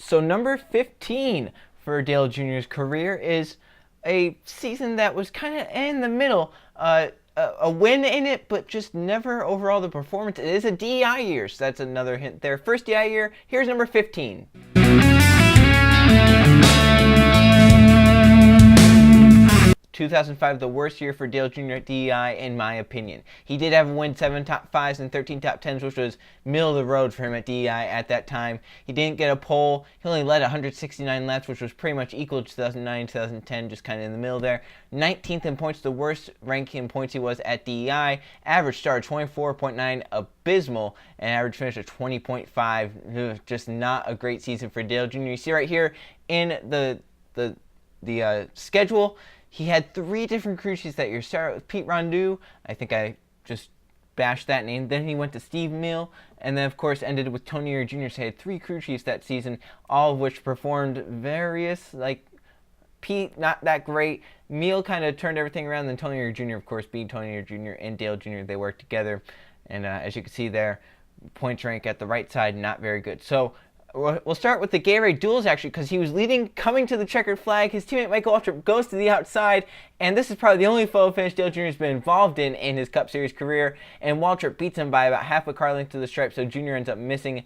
So number 15 for Dale Jr.'s career is a season that was kind of in the middle. A win in it, but just never overall the performance. It is a DEI year, so that's another hint there. First DEI year, here's number 15. 2005, the worst year for Dale Jr. at DEI, in my opinion. He did have a win 7 top 5s and 13 top 10s, which was middle of the road for him at DEI at that time. He didn't get a pole. He only led 169 laps, which was pretty much equal to 2009, 2010, just kind of in the middle there. 19th in points, the worst ranking in points he was at DEI. Average start 24.9, abysmal, and average finish of 20.5. Just not a great season for Dale Jr. You see right here in the schedule, he had 3 different crew chiefs that year. Started with Pete Rondeau. I think I just bashed that name. Then he went to Steve Mill. And then, of course, ended with Tony Ure Jr. So he had 3 crew chiefs that season, all of which performed various. Like, Pete, not that great. Mill kind of turned everything around. Then Tony Ure Jr., of course, being Tony Ure Jr. and Dale Jr., they worked together. And as you can see there, points rank at the right side, not very good. So we'll start with the Gatorade duels, actually, because he was leading, coming to the checkered flag. His teammate Michael Waltrip goes to the outside, and this is probably the only photo finish Dale Jr. has been involved in his Cup Series career, and Waltrip beats him by about half a car length to the stripe, so Jr. ends up losing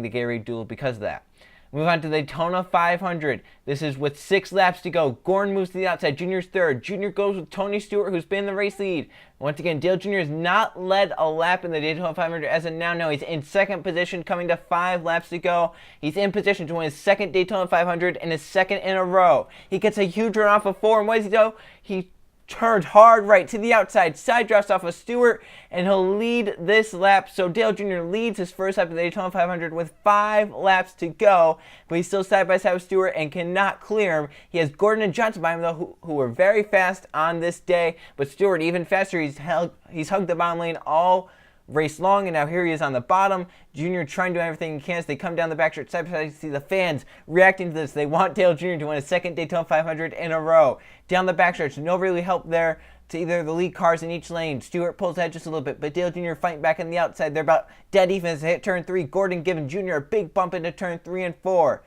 the Gatorade duel because of that. Move on to the Daytona 500. This is with 6 laps to go. Gordon moves to the outside. Jr.'s third. Jr. goes with Tony Stewart, who's been the race lead. Once again, Dale Jr. has not led a lap in the Daytona 500 as of now. He's in second position, coming to 5 laps to go. He's in position to win his second Daytona 500 and his second in a row. He gets a huge run off of 4, and what does he do? He turns hard right to the outside, side drafts off of Stewart, and he'll lead this lap. So Dale Jr. leads his first lap of the Daytona 500 with 5 laps to go, but he's still side by side with Stewart and cannot clear him. He has Gordon and Johnson by him, though, who were very fast on this day, but Stewart even faster. He's hugged the bottom lane all race long, and now here he is on the bottom. Jr. trying to do everything he can as they come down the backstretch side by side. You see the fans reacting to this. They want Dale Jr. to win a second Daytona 500 in a row. Down the backstretch, no really help there to either of the lead cars in each lane. Stewart pulls ahead just a little bit, but Dale Jr. fighting back on the outside. They're about dead even as they hit turn 3. Gordon giving Jr. a big bump into turn 3 and 4,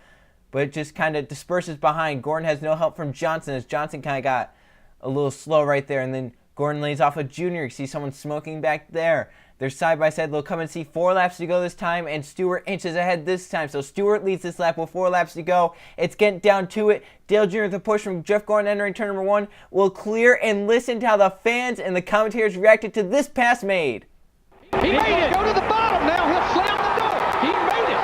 but it just kind of disperses behind. Gordon has no help from Johnson as Johnson kind of got a little slow right there, and then Gordon lays off of Jr. You see someone smoking back there. They're side by side. They'll come and see 4 laps to go this time, and Stewart inches ahead this time. So Stewart leads this lap with 4 laps to go. It's getting down to it. Dale Jr. with a push from Jeff Gordon entering turn number 1 will clear, and listen to how the fans and the commentators reacted to this pass made. He made it. Go to the bottom now. He'll slam the door. He made it.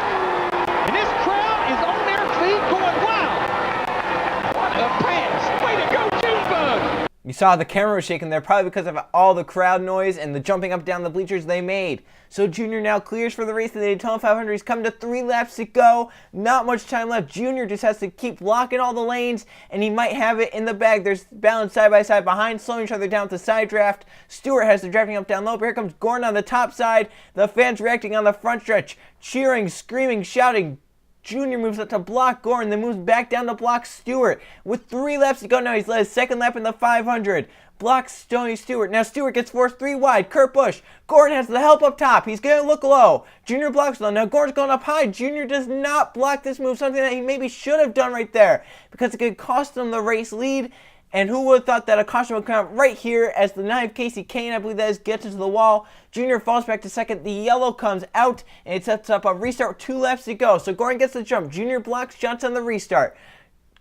And this crowd is on their feet going wild. What a pass. Way to go, Junebug. You saw the camera was shaking there, probably because of all the crowd noise and the jumping up and down the bleachers they made. So Jr. now clears for the race in the Daytona 500. He's come to 3 laps to go. Not much time left. Jr. just has to keep locking all the lanes, and he might have it in the bag. There's balance side by side behind, slowing each other down with the side draft. Stewart has the drafting up down low, but here comes Gordon on the top side. The fans reacting on the front stretch, cheering, screaming, shouting. Jr. moves up to block Gordon, then moves back down to block Stewart. With 3 laps to go now, he's led his second lap in the 500. Blocks Tony Stewart. Now Stewart gets forced 3 wide. Kurt Busch. Gordon has the help up top. He's going to look low. Jr. blocks low. Now Gordon's going up high. Jr. does not block this move, something that he maybe should have done right there, because it could cost him the race lead. And who would have thought that a caution would come out right here as the 9 of Casey Kane, I believe that is, gets into the wall. Jr. falls back to second. The yellow comes out, and it sets up a restart with 2 laps to go. So Gordon gets the jump. Jr. blocks Johnson on the restart.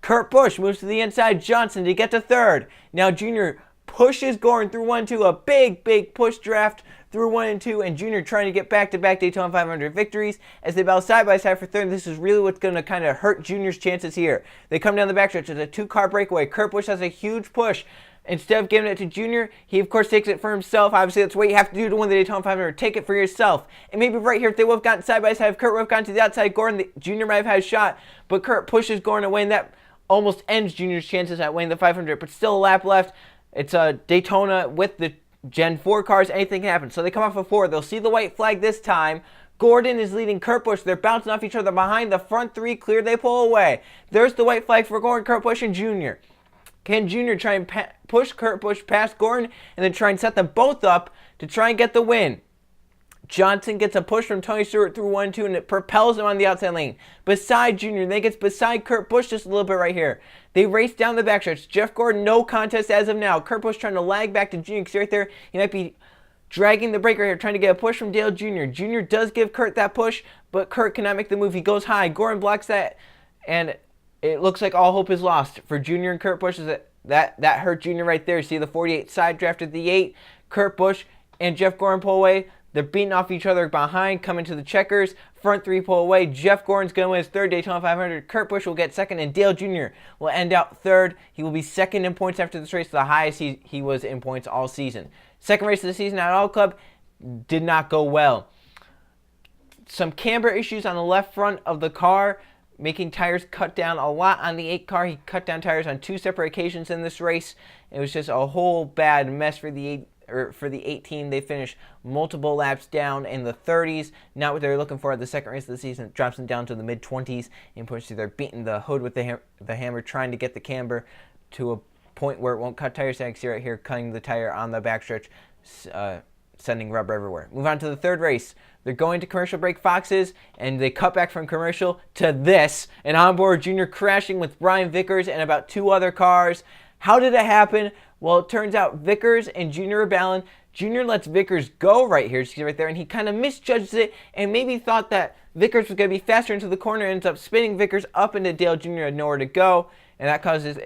Kurt Busch moves to the inside. Johnson to get to third. Now Jr. pushes Gordon through 1 2, a big push draft through 1 and 2, and Jr. trying to get back-to-back Daytona 500 victories as they battle side by side for third. This is really what's going to kind of hurt Jr.'s chances here. They come down the backstretch. It's a 2-car breakaway. Kurt Busch has a huge push. Instead of giving it to Jr., he of course takes it for himself. Obviously, that's what you have to do to win the Daytona 500. Take it for yourself. And maybe right here, if they would have gotten side by side, if Kurt would have gotten to the outside, Gordon, Jr. might have had a shot, but Kurt pushes Gordon away, and that almost ends Jr.'s chances at winning the 500. But still a lap left. It's a Daytona with the Gen 4 cars. Anything can happen. So they come off of 4. They'll see the white flag this time. Gordon is leading Kurt Busch. They're bouncing off each other behind. The front 3 clear. They pull away. There's the white flag for Gordon, Kurt Busch, and Jr. Can Jr. try and push Kurt Busch past Gordon and then try and set them both up to try and get the win? Johnson gets a push from Tony Stewart through 1-2, and it propels him on the outside lane. Beside Junior, then gets beside Kurt Busch just a little bit right here. They race down the backstretch. Jeff Gordon, no contest as of now. Kurt Busch trying to lag back to Junior, because right there, he might be dragging the brake right here, trying to get a push from Dale Jr. Jr. does give Kurt that push, but Kurt cannot make the move. He goes high. Gordon blocks that, and it looks like all hope is lost for Junior and Kurt Busch. That hurt Junior right there. See the 48 side drafted the 8. Kurt Busch and Jeff Gordon pull away. They're beating off each other behind, coming to the checkers. Front 3 pull away. Jeff Gordon's going to win his 3rd Daytona 500. Kurt Busch will get 2nd, and Dale Jr. will end out 3rd. He will be 2nd in points after this race, the highest he was in points all season. 2nd race of the season at Auto Club did not go well. Some camber issues on the left front of the car, making tires cut down a lot on the 8 car. He cut down tires on 2 separate occasions in this race. It was just a whole bad mess for the 18. They finished multiple laps down in the 30s. Not what they were looking for at the 2nd race of the season. It drops them down to the mid-20s. And push they're beating the hood with the hammer, trying to get the camber to a point where it won't cut tire sags. See right here, cutting the tire on the backstretch, sending rubber everywhere. Move on to the 3rd race. They're going to commercial break Foxes, and they cut back from commercial to this. An onboard Junior crashing with Brian Vickers and about 2 other cars. How did it happen? Well, it turns out Vickers and Junior are battling. Junior lets Vickers go right here, see right there, and he kind of misjudges it and maybe thought that Vickers was going to be faster into the corner, ends up spinning Vickers up into Dale Jr. had nowhere to go, and that causes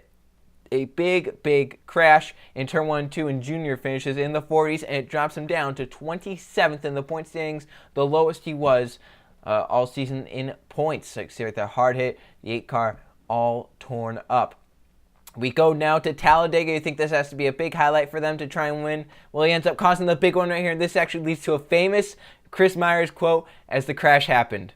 a big crash in turn 1 and 2, and Junior finishes in the 40s, and it drops him down to 27th in the point standings, the lowest he was all season in points. Like, see right there, hard hit, the 8 car all torn up. We go now to Talladega. You think this has to be a big highlight for them to try and win? Well, he ends up causing the big one right here. This actually leads to a famous Chris Myers quote as the crash happened.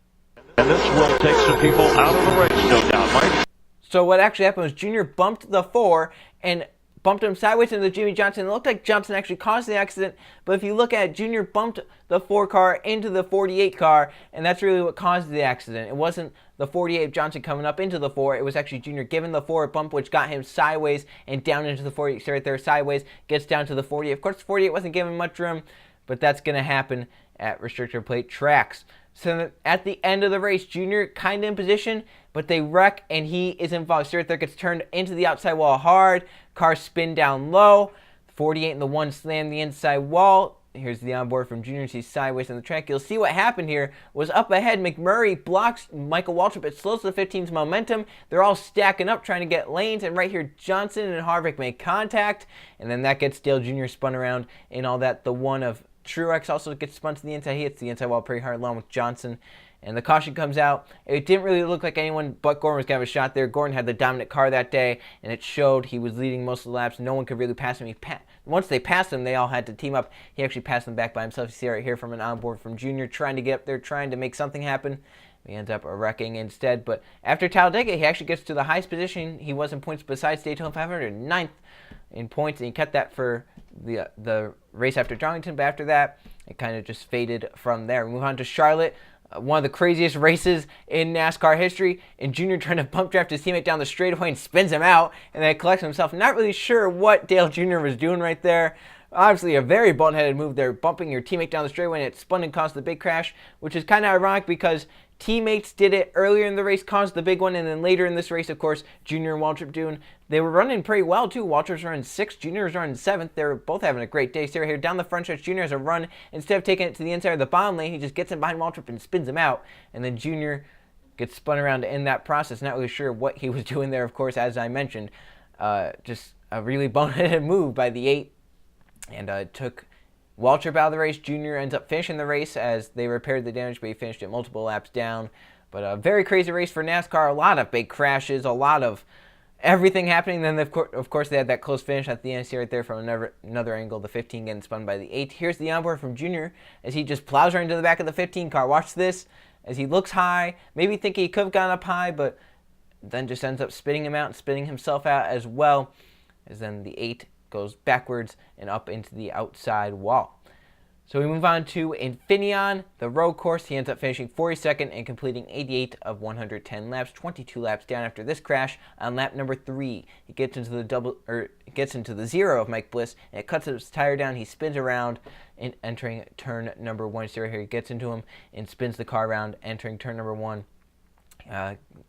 And this will take some people out of the race, no doubt, Mike. So what actually happened was Junior bumped the 4 and bumped him sideways into Jimmy Johnson. It looked like Johnson actually caused the accident, but if you look at it, Junior bumped the 4 car into the 48 car, and that's really what caused the accident. It wasn't the 48 Johnson coming up into the 4. It was actually Junior giving the 4 a bump, which got him sideways and down into the 48. So right there, sideways, gets down to the 48. Of course, the 48 wasn't giving much room, but that's going to happen at restrictor plate tracks. So at the end of the race, Junior kind of in position, but they wreck, and he is involved. So right there, gets turned into the outside wall hard. Cars spin down low. 48 and the 1 slam the inside wall. Here's the onboard from Junior. He's sideways on the track. You'll see what happened here was up ahead. McMurray blocks Michael Waltrip. It slows the 15's momentum. They're all stacking up trying to get lanes. And right here, Johnson and Harvick make contact. And then that gets Dale Jr. spun around and all that. The 1 of Truex also gets spun to the inside. He hits the inside wall pretty hard along with Johnson. And the caution comes out. It didn't really look like anyone but Gordon was going to have a shot there. Gordon had the dominant car that day, and it showed. He was leading most of the laps. No one could really pass him. Once they passed him, they all had to team up. He actually passed them back by himself. You see right here from an onboard from Junior trying to get up there, trying to make something happen. He ends up wrecking instead. But after Talladega, he actually gets to the highest position he was in points besides Daytona 500, 9th in points, and he kept that for the race after Darlington. But after that, it kind of just faded from there. We move on to Charlotte. One of the craziest races in NASCAR history, and Junior trying to bump draft his teammate down the straightaway and spins him out, and then collects himself. Not really sure what Dale Jr. was doing right there. Obviously a very boneheaded move there, bumping your teammate down the straightaway, and it spun and caused the big crash, which is kind of ironic because teammates did it earlier in the race, caused the big one, and then later in this race, of course, Junior and Waltrip doing. They were running pretty well, too. Waltrip's running 6th, Junior's running 7th. They were both having a great day. So here, down the front stretch, Junior has a run. Instead of taking it to the inside of the bottom lane, he just gets in behind Waltrip and spins him out. And then Junior gets spun around in that process. Not really sure what he was doing there, of course, as I mentioned. Just a really boneheaded move by the 8. And took Waltrip out of the race. Junior ends up finishing the race as they repaired the damage, but he finished it multiple laps down. But a very crazy race for NASCAR. A lot of big crashes, a lot of everything happening. Then, of course, they had that close finish at the end. See right there from another angle, the 15 getting spun by the 8. Here's the onboard from Junior as he just plows right into the back of the 15 car. Watch this as he looks high. Maybe thinking he could have gone up high, but then just ends up spinning him out and spinning himself out as well. As then the 8 goes backwards and up into the outside wall. So we move on to Infineon, the road course. He ends up finishing 42nd and completing 88 of 110 laps, 22 laps down after this crash on lap number 3. He gets into the zero of Mike Bliss, and it cuts his tire down. He spins around and entering turn number 1. So right here he gets into him and spins the car around, entering turn number 1.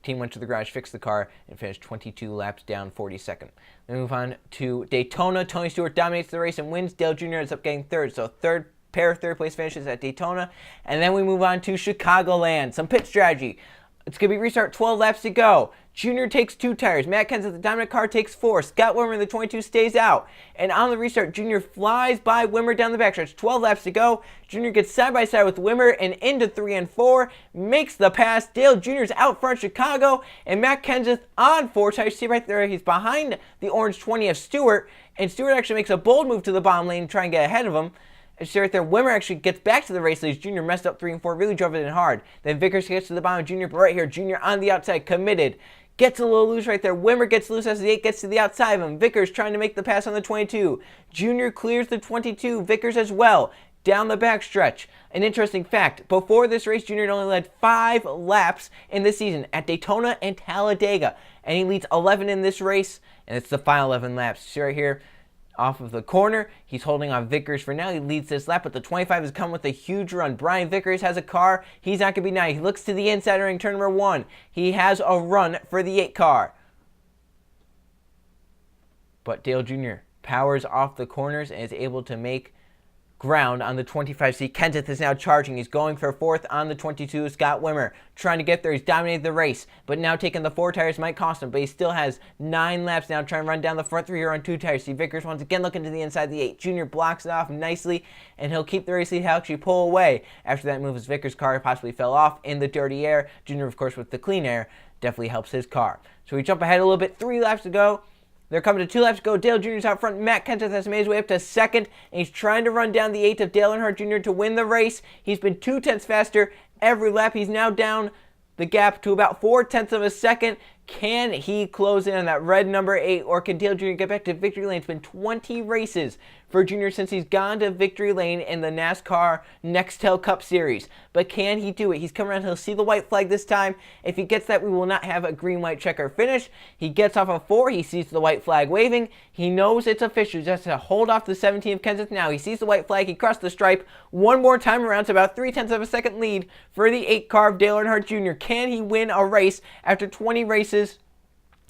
Team went to the garage, fixed the car, and finished 22 laps down, 42nd. We move on to Daytona. Tony Stewart dominates the race and wins. Dale Jr. ends up getting third. So pair of third place finishes at Daytona. And then we move on to Chicagoland. Some pit strategy. It's going to be restart, 12 laps to go. Junior takes 2 tires. Matt Kenseth, the dominant car, takes 4. Scott Wimmer in the 22 stays out. And on the restart, Junior flies by Wimmer down the backstretch. 12 laps to go. Junior gets side by side with Wimmer and into 3 and 4. Makes the pass. Dale Jr.'s out front Chicago. And Matt Kenseth on 4 tires. See right there, he's behind the orange 20 of Stewart. And Stewart actually makes a bold move to the bottom lane to try and get ahead of him. And see right there, Wimmer actually gets back to the race lead. Junior messed up 3 and 4, really drove it in hard. Then Vickers gets to the bottom of Junior, but right here, Junior on the outside, committed. Gets a little loose right there. Wimmer gets loose as the 8 gets to the outside of him. Vickers trying to make the pass on the 22. Junior clears the 22. Vickers as well. Down the backstretch. An interesting fact, before this race, Junior had only led 5 laps in the season at Daytona and Talladega. And he leads 11 in this race, and it's the final 11 laps. See right here, off of the corner, he's holding on Vickers for now. He leads this lap, but the 25 has come with a huge run. Brian Vickers has a car. He's not going to be nice. He looks to the inside during turn number 1. He has a run for the 8 car. But Dale Jr. powers off the corners and is able to make ground on the 25. See, Kenseth is now charging. He's going for 4th on the 22. Scott Wimmer trying to get there. He's dominated the race, but now taking the 4 tires might cost him, but he still has 9 laps now trying to run down the front 3 here on 2 tires. See, Vickers once again looking to the inside of the 8. Junior blocks it off nicely, and he'll keep the race lead. He'll actually pull away after that move as Vickers' car possibly fell off in the dirty air. Junior, of course, with the clean air, definitely helps his car. So we jump ahead a little bit. 3 laps to go. They're coming to 2 laps to go. Dale Jr.'s out front. Matt Kenseth has made his way up to 2nd, and he's trying to run down the 8 of Dale Earnhardt Jr. to win the race. He's been 2 tenths faster every lap. He's now down the gap to about 4 tenths of a second. Can he close in on that red number 8, or can Dale Jr. get back to victory lane? It's been 20 races for Junior since he's gone to victory lane in the NASCAR Nextel Cup Series. But can he do it? He's coming around. He'll see the white flag this time. If he gets that, we will not have a green-white checker finish. He gets off of 4. He sees the white flag waving. He knows it's official. He just has to hold off the 17 of Kenseth now. He sees the white flag. He crossed the stripe one more time around. It's about 3 tenths of a second lead for the 8 car of Dale Earnhardt Jr. Can he win a race after 20 races?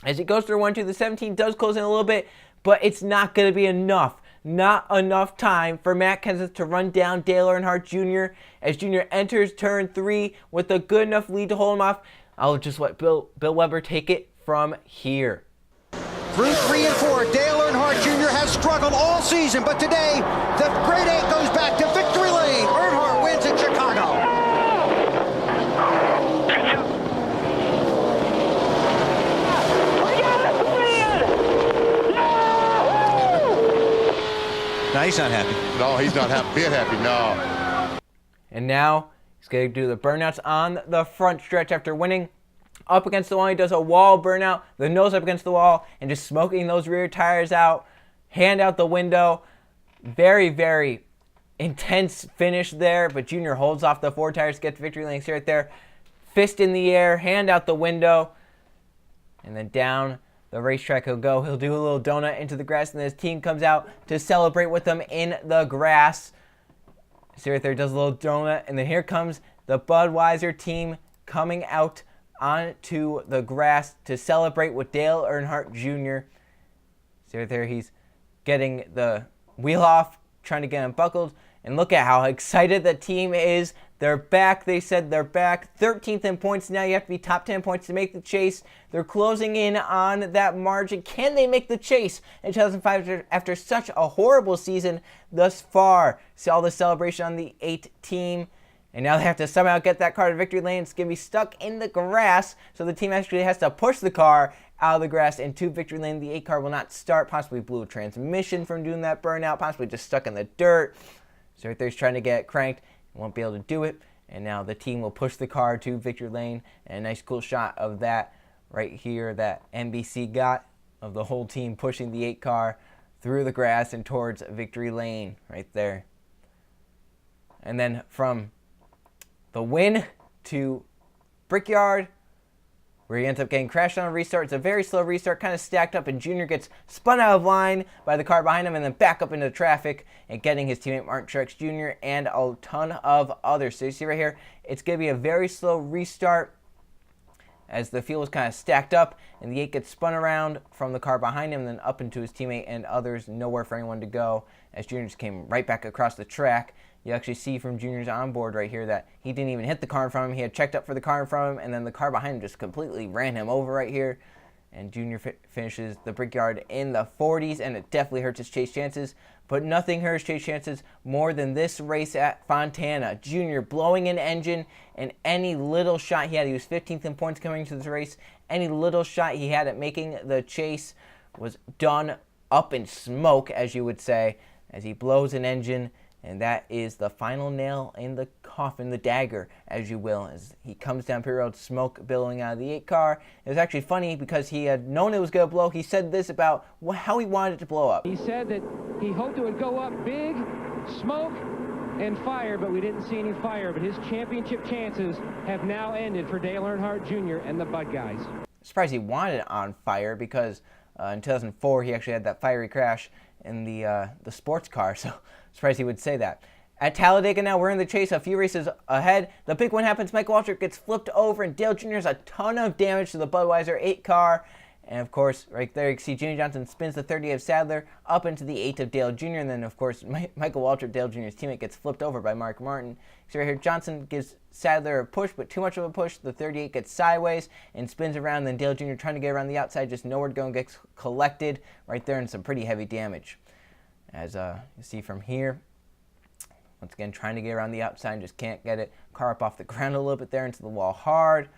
As it goes through 1-2, the 17 does close in a little bit, but it's not going to be enough. Not enough time for Matt Kenseth to run down Dale Earnhardt Jr. as Jr. enters turn 3 with a good enough lead to hold him off. I'll just let Bill Weber take it from here. Through 3 and 4, Dale Earnhardt Jr. has struggled all season, but today the Great 8 goes back to victory lane. Earnhardt wins at Chicago. No, he's not happy. No, he's not happy. Being happy, no. And now he's going to do the burnouts on the front stretch after winning. Up against the wall, he does a wall burnout, the nose up against the wall, and just smoking those rear tires out, hand out the window. Very, very intense finish there, but Junior holds off the 4 tires to get to victory lane. See right there, fist in the air, hand out the window, and then down the racetrack he'll go. He'll do a little donut into the grass, and then his team comes out to celebrate with him in the grass. See right there, does a little donut, and then here comes the Budweiser team coming out onto the grass to celebrate with Dale Earnhardt Jr. See right there, he's getting the wheel off, trying to get him buckled, and look at how excited the team is. They're back. They said they're back. 13th in points. Now you have to be top 10 points to make the chase. They're closing in on that margin. Can they make the chase in 2005 after such a horrible season thus far? See all the celebration on the 8 team. And now they have to somehow get that car to victory lane. It's going to be stuck in the grass. So the team actually has to push the car out of the grass into victory lane. The 8 car will not start. Possibly blew a transmission from doing that burnout. Possibly just stuck in the dirt. So right there he's trying to get it cranked. Won't be able to do it, and now the team will push the car to victory lane. And a nice cool shot of that right here that NBC got of the whole team pushing the 8 car through the grass and towards victory lane right there. And then from the win to Brickyard, where he ends up getting crashed on a restart. It's a very slow restart, kind of stacked up, and Junior gets spun out of line by the car behind him and then back up into traffic and getting his teammate Martin Truex Jr. and a ton of others. So you see right here, it's going to be a very slow restart as the field is kind of stacked up, and the 8 gets spun around from the car behind him and then up into his teammate and others. Nowhere for anyone to go as Junior just came right back across the track. You actually see from Junior's onboard right here that he didn't even hit the car in front of him. He had checked up for the car in front of him, and then the car behind him just completely ran him over right here. And Junior finishes the Brickyard in the 40s, and it definitely hurts his chase chances. But nothing hurts chase chances more than this race at Fontana. Junior blowing an engine, and any little shot he had, he was 15th in points coming into this race, any little shot he had at making the chase was done up in smoke, as you would say, as he blows an engine. And that is the final nail in the coffin, the dagger, as you will, as he comes down pit road, smoke billowing out of the 8 car. It was actually funny because he had known it was going to blow. He said this about how he wanted it to blow up. He said that he hoped it would go up big, smoke, and fire, but we didn't see any fire. But his championship chances have now ended for Dale Earnhardt Jr. and the Bud guys. Surprised he wanted it on fire because in 2004 he actually had that fiery crash in the sports car, so surprised he would say that. At Talladega now, we're in the chase, a few races ahead. The big one happens, Michael Waltrip gets flipped over, and Dale Jr. has a ton of damage to the Budweiser 8 car. And of course, right there you can see Jimmy Johnson spins the 30 of Sadler up into the 8 of Dale Jr. And then of course, Michael Waltrip, Dale Jr.'s teammate, gets flipped over by Mark Martin. So right here, Johnson gives Sadler a push, but too much of a push. The 38 gets sideways and spins around. Then Dale Jr. trying to get around the outside, just nowhere to go, and gets collected right there in some pretty heavy damage. As you see from here, once again, trying to get around the outside, just can't get it. Car up off the ground a little bit there into the wall hard.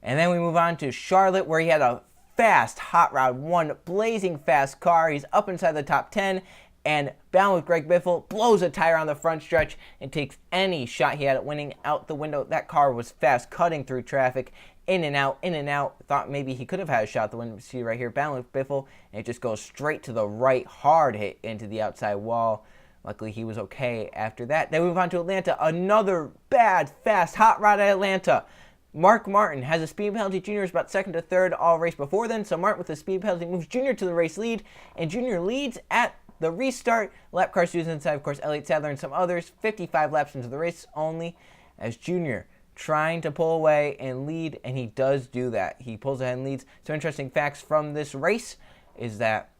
And then we move on to Charlotte, where he had a fast Hot Rod 1 blazing fast car. He's up inside the top 10, and bound with Greg Biffle, blows a tire on the front stretch and takes any shot he had at winning out the window. That car was fast, cutting through traffic, in and out, in and out. Thought maybe he could have had a shot at the window. See right here, bound with Biffle, and it just goes straight to the right, hard hit into the outside wall. Luckily, he was okay after that. Then we move on to Atlanta. Another bad, fast Hot Rod at Atlanta. Mark Martin has a speed penalty. Junior is about second to third all race before then. So Martin with the speed penalty moves Junior to the race lead. And Junior leads at the restart. Lap car Susan inside, of course, Elliott Sadler and some others. 55 laps into the race only, as Junior trying to pull away and lead. And he does do that. He pulls ahead and leads. Some interesting facts from this race is that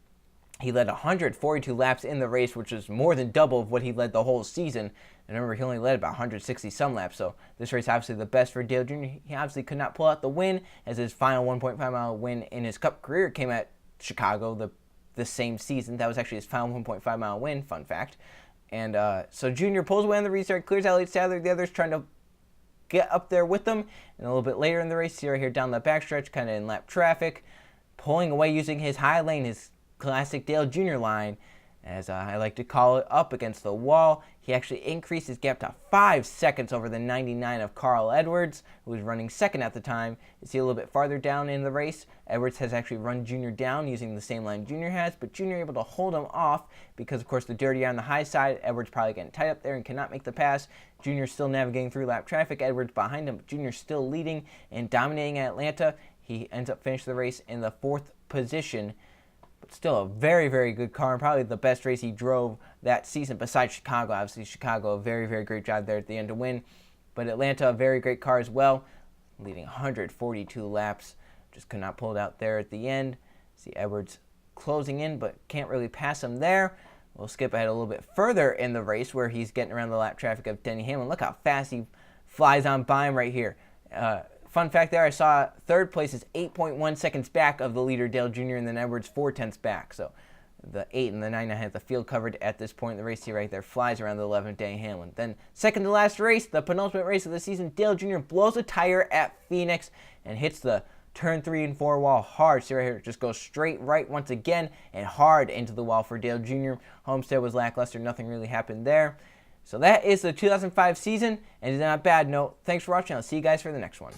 he led 142 laps in the race, which is more than double of what he led the whole season. And remember, he only led about 160 some laps, so this race obviously the best for Dale Jr. He obviously could not pull out the win, as his final 1.5 mile win in his Cup career came at Chicago the same season. That was actually his final 1.5 mile win, fun fact. And so Jr. pulls away on the restart, clears Elliott Sadler, the others trying to get up there with them. And a little bit later in the race, see right here down the backstretch, kind of in lap traffic, pulling away using his high lane, his classic Dale Jr. line, as I like to call it, up against the wall. He actually increased his gap to 5 seconds over the 99 of Carl Edwards, who was running second at the time. You see a little bit farther down in the race, Edwards has actually run Junior down using the same line Junior has, but Junior able to hold him off because, of course, the dirty on the high side. Edwards probably getting tight up there and cannot make the pass. Junior still navigating through lap traffic. Edwards behind him, but Junior still leading and dominating at Atlanta. He ends up finishing the race in the 4th position. But still a very, very good car, and probably the best race he drove that season besides Chicago. Obviously, Chicago, a very, very great job there at the end to win. But Atlanta, a very great car as well, leading 142 laps. Just could not pull it out there at the end. See Edwards closing in, but can't really pass him there. We'll skip ahead a little bit further in the race where he's getting around the lap traffic of Denny Hamlin. Look how fast he flies on by him right here. Fun fact there, I saw third place is 8.1 seconds back of the leader, Dale Jr., and then Edwards 4/10 back. So the 8 and the 9 had the field covered at this point in the race. He right there flies around the 11th day Hamlin. Then second to last race, the penultimate race of the season, Dale Jr. blows a tire at Phoenix and hits the turn 3 and 4 wall hard. See right here, it just goes straight right once again and hard into the wall for Dale Jr. Homestead was lackluster. Nothing really happened there. So that is the 2005 season, and it's not a bad note. Thanks for watching. I'll see you guys for the next one.